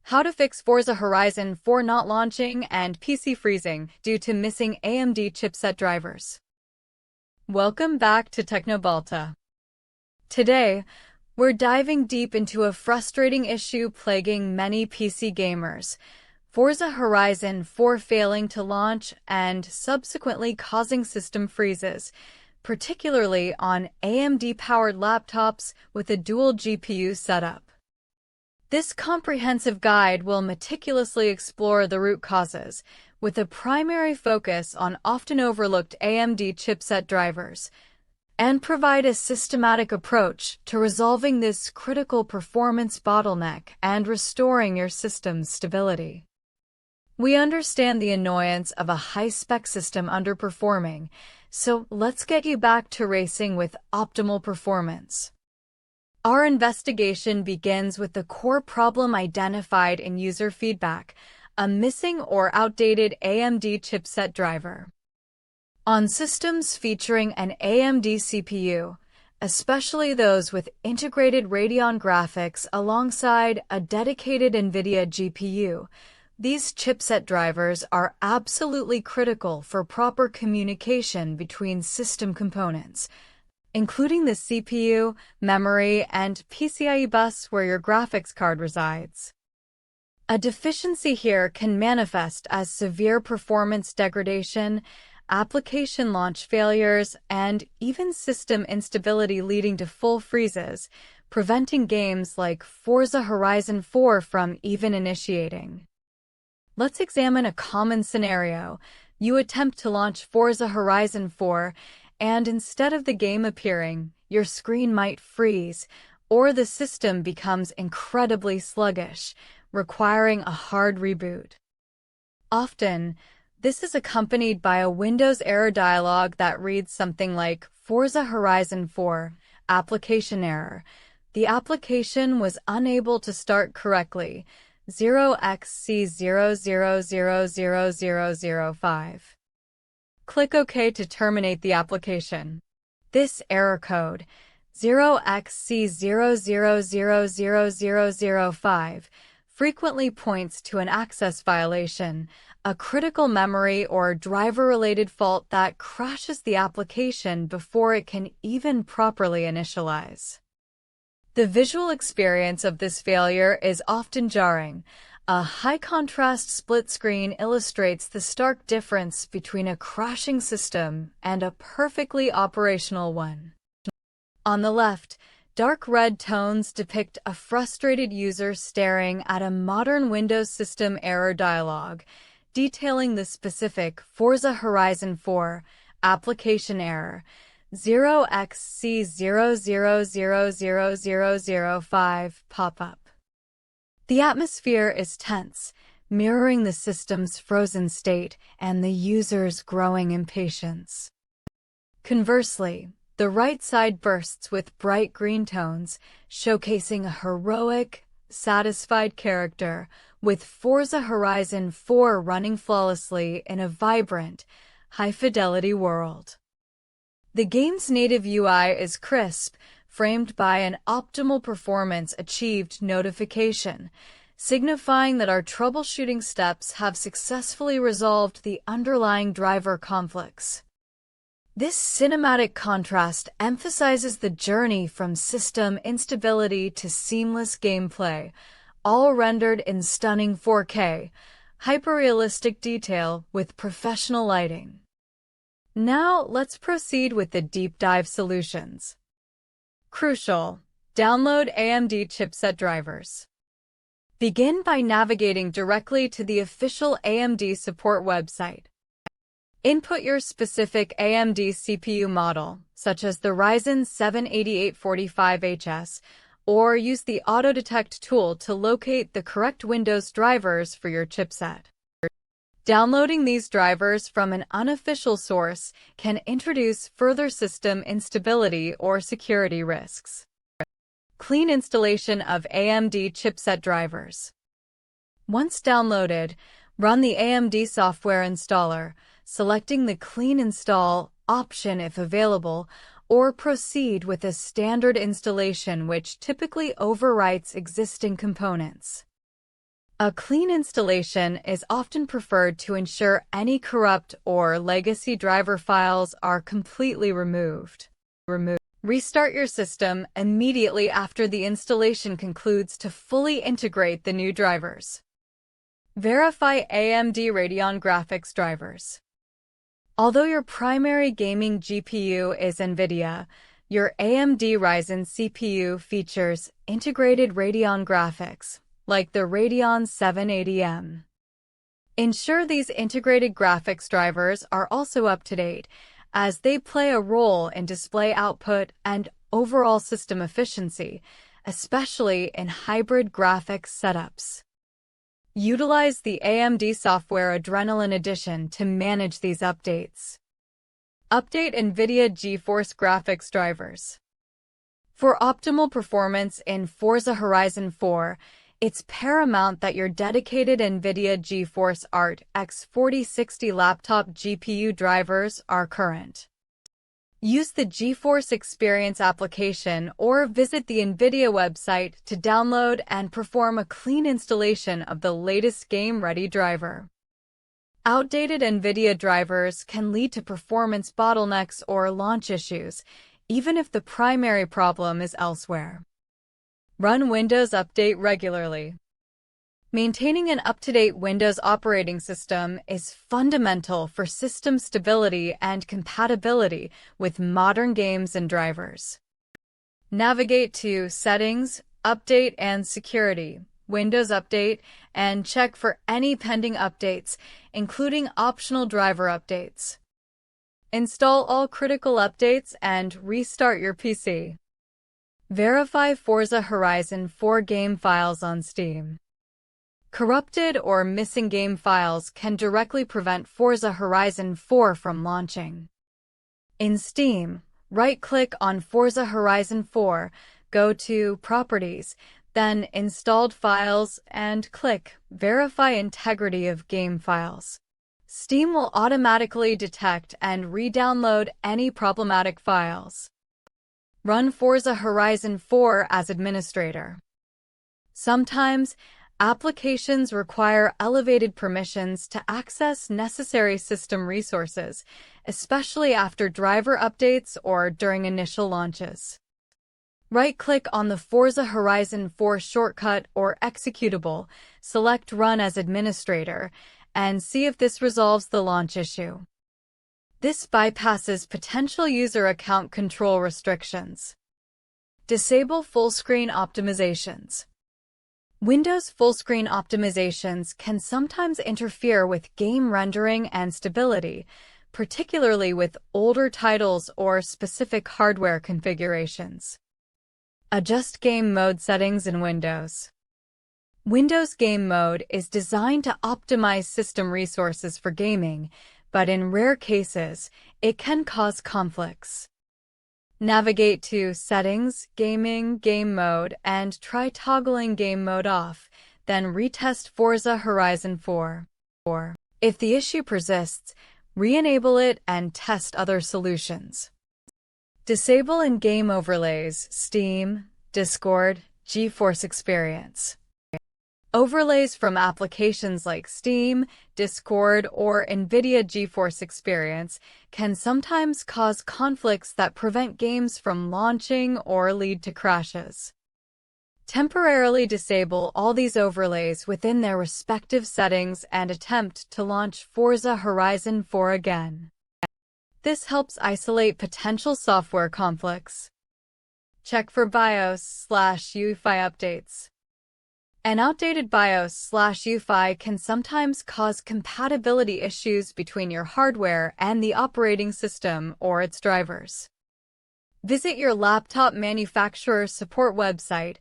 How to fix Forza Horizon 4 not launching and PC freezing due to missing AMD chipset drivers. Welcome back to Teknobalta. Today, we're diving deep into a frustrating issue plaguing many PC gamers: Forza Horizon 4 failing to launch and subsequently causing system freezes, particularly on AMD-powered laptops with a dual GPU setup. This comprehensive guide will meticulously explore the root causes, with a primary focus on often overlooked AMD chipset drivers, and provide a systematic approach to resolving this critical performance bottleneck and restoring your system's stability. We understand the annoyance of a high-spec system underperforming, so let's get you back to racing with optimal performance. Our investigation begins with the core problem identified in user feedback: a missing or outdated AMD chipset driver. On systems featuring an AMD CPU, especially those with integrated Radeon graphics alongside a dedicated NVIDIA GPU, these chipset drivers are absolutely critical for proper communication between system components, including the CPU, memory, and PCIe bus where your graphics card resides. A deficiency here can manifest as severe performance degradation, application launch failures, and even system instability leading to full freezes, preventing games like Forza Horizon 4 from even initiating. Let's examine a common scenario. You attempt to launch Forza Horizon 4, and instead of the game appearing, your screen might freeze, or the system becomes incredibly sluggish, requiring a hard reboot. Often, this is accompanied by a Windows error dialog that reads something like Forza Horizon 4, application error. The application was unable to start correctly, 0xC0000005. Click OK to terminate the application. This error code, 0xC0000005, frequently points to an access violation, a critical memory or driver-related fault that crashes the application before it can even properly initialize. The visual experience of this failure is often jarring. A high-contrast split screen illustrates the stark difference between a crashing system and a perfectly operational one. On the left, dark red tones depict a frustrated user staring at a modern Windows system error dialog, detailing the specific Forza Horizon 4 application error, 0xC0000005 pop-up. The atmosphere is tense, mirroring the system's frozen state and the user's growing impatience. Conversely, the right side bursts with bright green tones, showcasing a heroic, satisfied character, with Forza Horizon 4 running flawlessly in a vibrant, high-fidelity world. The game's native UI is crisp, framed by an optimal performance achieved notification, signifying that our troubleshooting steps have successfully resolved the underlying driver conflicts. This cinematic contrast emphasizes the journey from system instability to seamless gameplay, all rendered in stunning 4K, hyperrealistic detail with professional lighting. Now, let's proceed with the deep dive solutions. Crucial: download AMD chipset drivers. Begin by navigating directly to the official AMD support website. Input your specific AMD CPU model, such as the Ryzen 7 8845HS, or use the auto-detect tool to locate the correct Windows drivers for your chipset. Downloading these drivers from an unofficial source can introduce further system instability or security risks. Clean installation of AMD chipset drivers. Once downloaded, run the AMD software installer, selecting the Clean Install option if available, or proceed with a standard installation which typically overwrites existing components. A clean installation is often preferred to ensure any corrupt or legacy driver files are completely removed. Restart your system immediately after the installation concludes to fully integrate the new drivers. Verify AMD Radeon graphics drivers. Although your primary gaming GPU is NVIDIA, your AMD Ryzen CPU features integrated Radeon graphics, like the Radeon 780M. Ensure these integrated graphics drivers are also up to date, as they play a role in display output and overall system efficiency, especially in hybrid graphics setups. Utilize the AMD software Adrenalin Edition to manage these updates. Update NVIDIA GeForce graphics drivers. For optimal performance in Forza Horizon 4, it's paramount that your dedicated NVIDIA GeForce RTX 4060 laptop GPU drivers are current. Use the GeForce Experience application or visit the NVIDIA website to download and perform a clean installation of the latest game-ready driver. Outdated NVIDIA drivers can lead to performance bottlenecks or launch issues, even if the primary problem is elsewhere. Run Windows Update regularly. Maintaining an up-to-date Windows operating system is fundamental for system stability and compatibility with modern games and drivers. Navigate to Settings, Update and Security, Windows Update, and check for any pending updates, including optional driver updates. Install all critical updates and restart your PC. Verify Forza Horizon 4 game files on Steam. Corrupted or missing game files can directly prevent Forza Horizon 4 from launching. In Steam, right-click on Forza Horizon 4, go to Properties, then Installed Files, and click Verify Integrity of Game Files. Steam will automatically detect and re-download any problematic files. Run Forza Horizon 4 as administrator. Sometimes, applications require elevated permissions to access necessary system resources, especially after driver updates or during initial launches. Right-click on the Forza Horizon 4 shortcut or executable, select Run as administrator, and see if this resolves the launch issue. This bypasses potential user account control restrictions. Disable full-screen optimizations. Windows full-screen optimizations can sometimes interfere with game rendering and stability, particularly with older titles or specific hardware configurations. Adjust game mode settings in Windows. Windows Game Mode is designed to optimize system resources for gaming, but in rare cases, it can cause conflicts. Navigate to Settings, Gaming, Game Mode, and try toggling Game Mode off, then retest Forza Horizon 4. If the issue persists, re-enable it and test other solutions. Disable in-game overlays, Steam, Discord, GeForce Experience. Overlays from applications like Steam, Discord, or NVIDIA GeForce Experience can sometimes cause conflicts that prevent games from launching or lead to crashes. Temporarily disable all these overlays within their respective settings and attempt to launch Forza Horizon 4 again. This helps isolate potential software conflicts. Check for BIOS/UEFI updates. An outdated BIOS/UEFI can sometimes cause compatibility issues between your hardware and the operating system or its drivers. Visit your laptop manufacturer's support website,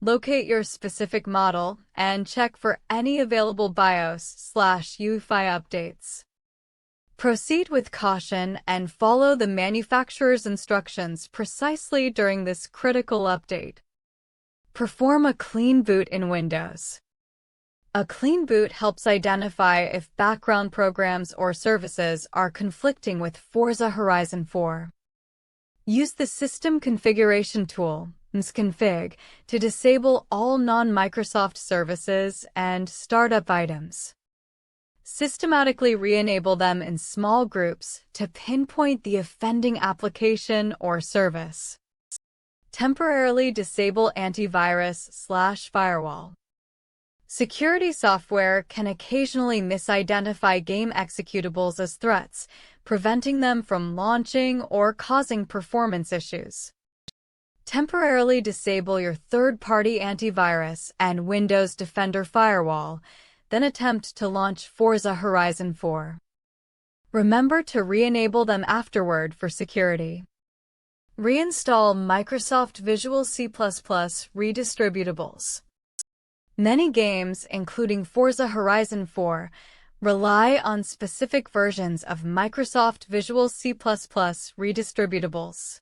locate your specific model, and check for any available BIOS/UEFI updates. Proceed with caution and follow the manufacturer's instructions precisely during this critical update. Perform a clean boot in Windows. A clean boot helps identify if background programs or services are conflicting with Forza Horizon 4. Use the System Configuration tool, config to disable all non-Microsoft services and startup items. Systematically re-enable them in small groups to pinpoint the offending application or service. Temporarily disable antivirus/firewall. Security software can occasionally misidentify game executables as threats, preventing them from launching or causing performance issues. Temporarily disable your third-party antivirus and Windows Defender firewall, then attempt to launch Forza Horizon 4. Remember to re-enable them afterward for security. Reinstall Microsoft Visual C++ redistributables. Many games, including Forza Horizon 4, rely on specific versions of Microsoft Visual C++ redistributables.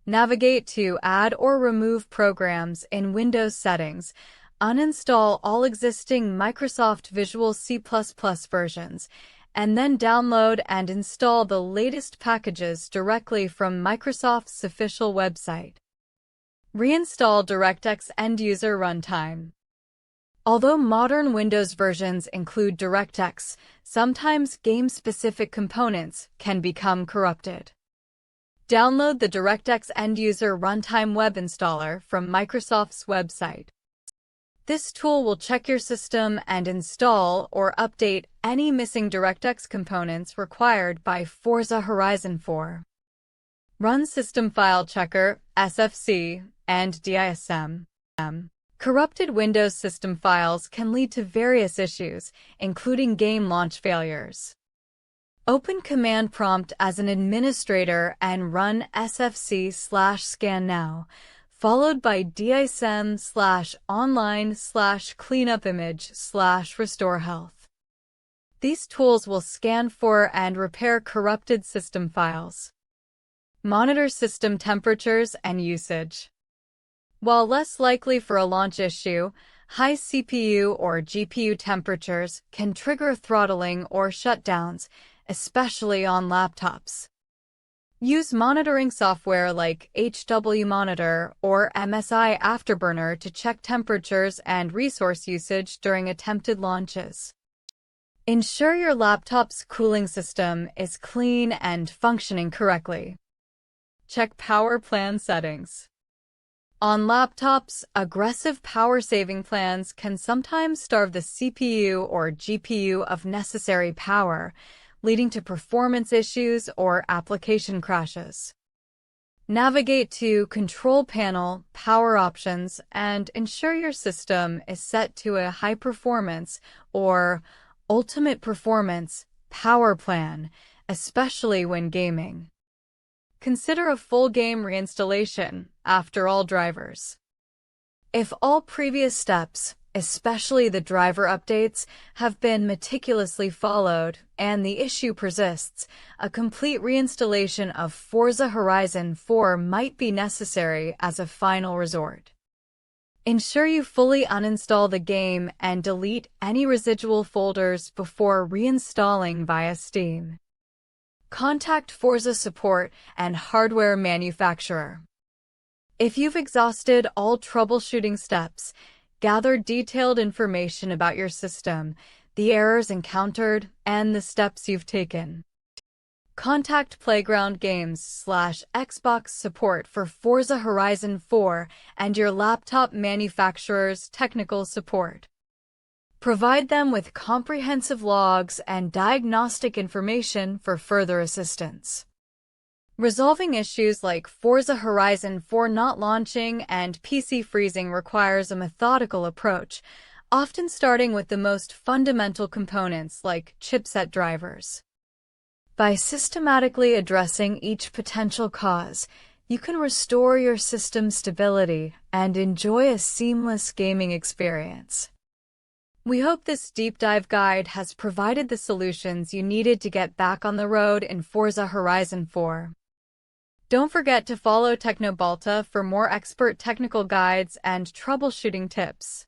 Navigate to Add or Remove Programs in Windows Settings. Uninstall all existing Microsoft Visual C++ versions, and then download and install the latest packages directly from Microsoft's official website. Reinstall DirectX End-User Runtime. Although modern Windows versions include DirectX, sometimes game-specific components can become corrupted. Download the DirectX End-User Runtime web installer from Microsoft's website. This tool will check your system and install or update any missing DirectX components required by Forza Horizon 4. Run System File Checker, SFC, and DISM. Corrupted Windows system files can lead to various issues, including game launch failures. Open Command Prompt as an administrator and run SFC/scan now, followed by DISM/online/cleanupimage/restore health. These tools will scan for and repair corrupted system files. Monitor system temperatures and usage. While less likely for a launch issue, high CPU or GPU temperatures can trigger throttling or shutdowns, especially on laptops. Use monitoring software like HW Monitor or MSI Afterburner to check temperatures and resource usage during attempted launches. Ensure your laptop's cooling system is clean and functioning correctly. Check power plan settings. On laptops, aggressive power-saving plans can sometimes starve the CPU or GPU of necessary power, leading to performance issues or application crashes. Navigate to Control Panel, Power Options, and ensure your system is set to a High Performance or Ultimate Performance power plan, especially when gaming. Consider a full game reinstallation after all drivers. If all previous steps, especially the driver updates, have been meticulously followed and the issue persists, a complete reinstallation of Forza Horizon 4 might be necessary as a final resort. Ensure you fully uninstall the game and delete any residual folders before reinstalling via Steam. Contact Forza support and hardware manufacturer. If you've exhausted all troubleshooting steps, gathered detailed information about your system, the errors encountered, and the steps you've taken, contact Playground Games/Xbox support for Forza Horizon 4 and your laptop manufacturer's technical support. Provide them with comprehensive logs and diagnostic information for further assistance. Resolving issues like Forza Horizon 4 not launching and PC freezing requires a methodical approach, often starting with the most fundamental components like chipset drivers. By systematically addressing each potential cause, you can restore your system's stability and enjoy a seamless gaming experience. We hope this deep dive guide has provided the solutions you needed to get back on the road in Forza Horizon 4. Don't forget to follow Teknobalta for more expert technical guides and troubleshooting tips.